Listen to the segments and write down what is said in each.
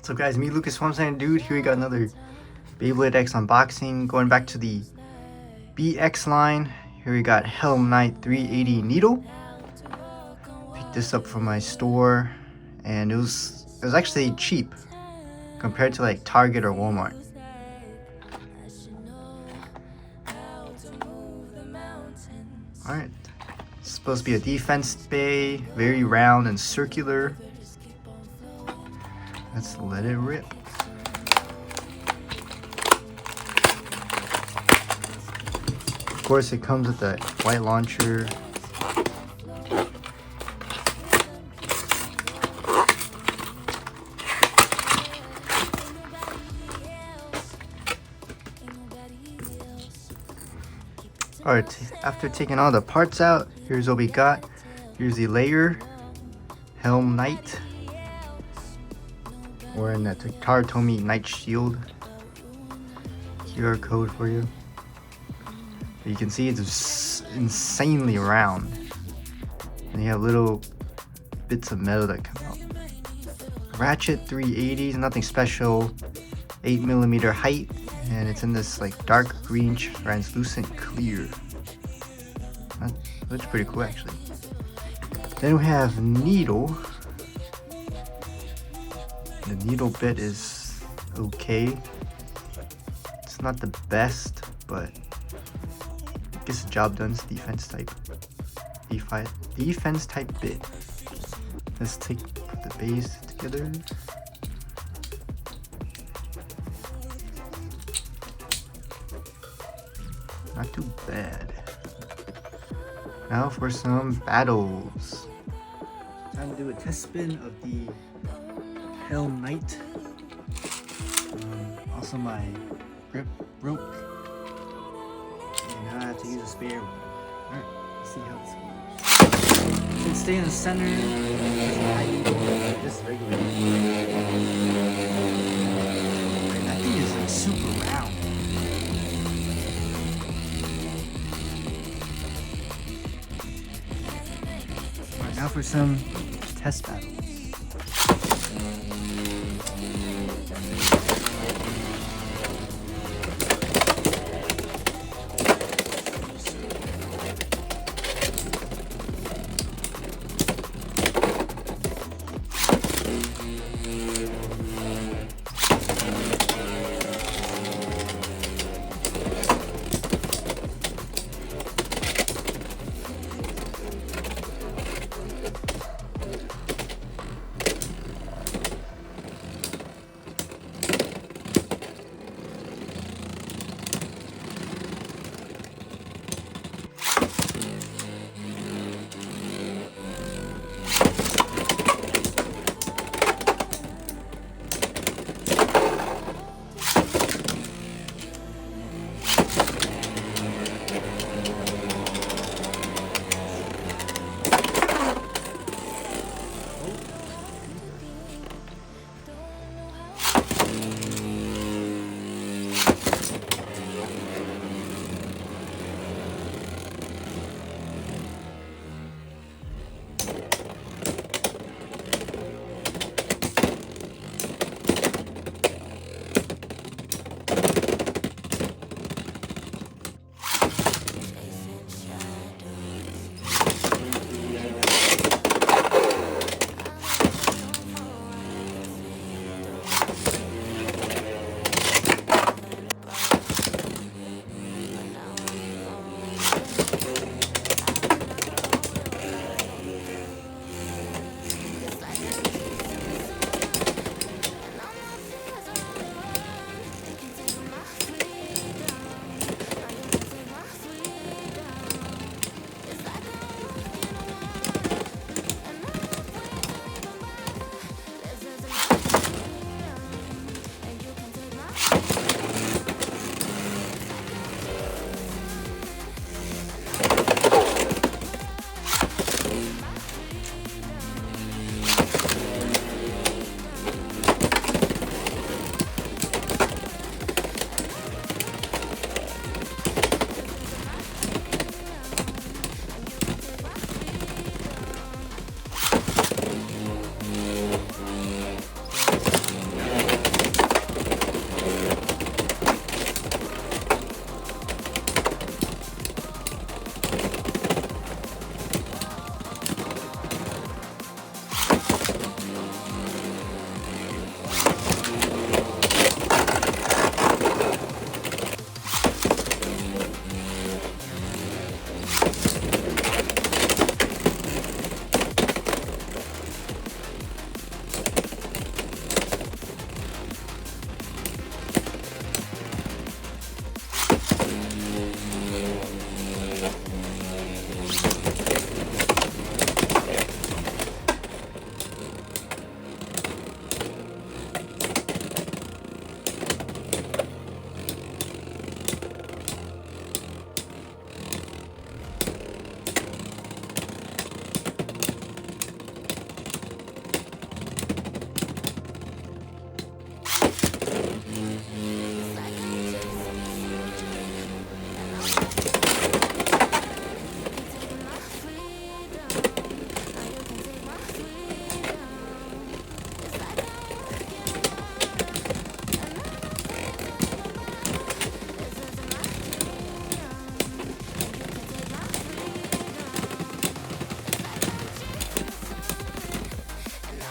What's up guys, me Lucas Swamsand Dude. Here we got another Beyblade X unboxing. Going back to the BX line. Here we got Helm Knight 380 needle. Picked this up from my store and it was actually cheap compared to like Target or Walmart. Alright, it's supposed to be a defense bay, very round and circular. Let's let it rip. Of course, it comes with a white launcher. Alright, after taking all the parts out, here's what we got. Here's the layer, Helm Knight. We're in the Takara Knight Shield. QR code for you. You can see it's insanely round. And you have little bits of metal that come out. Ratchet 380s, nothing special. 8mm height. And it's in this like dark green translucent clear. That looks pretty cool actually. Then we have needle. The needle bit is okay. It's not the best, but it gets the job done. It's defense type. Defense type bit. Let's put the base together. Not too bad. Now for some battles. Time to do a test spin of the Helm Knight. Also my grip broke. And now I have to use a spare one. Alright, let's see how this goes. Should stay in the center. Just regular. That thing is like super round. Now for some test battles.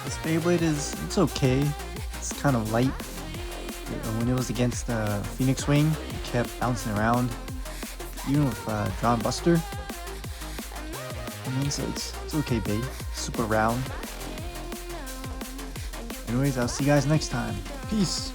This Beyblade it's okay. It's kind of light. When it was against Phoenix Wing, it kept bouncing around. Even with John Buster. I mean, so it's okay, babe. Super round. Anyways, I'll see you guys next time. Peace.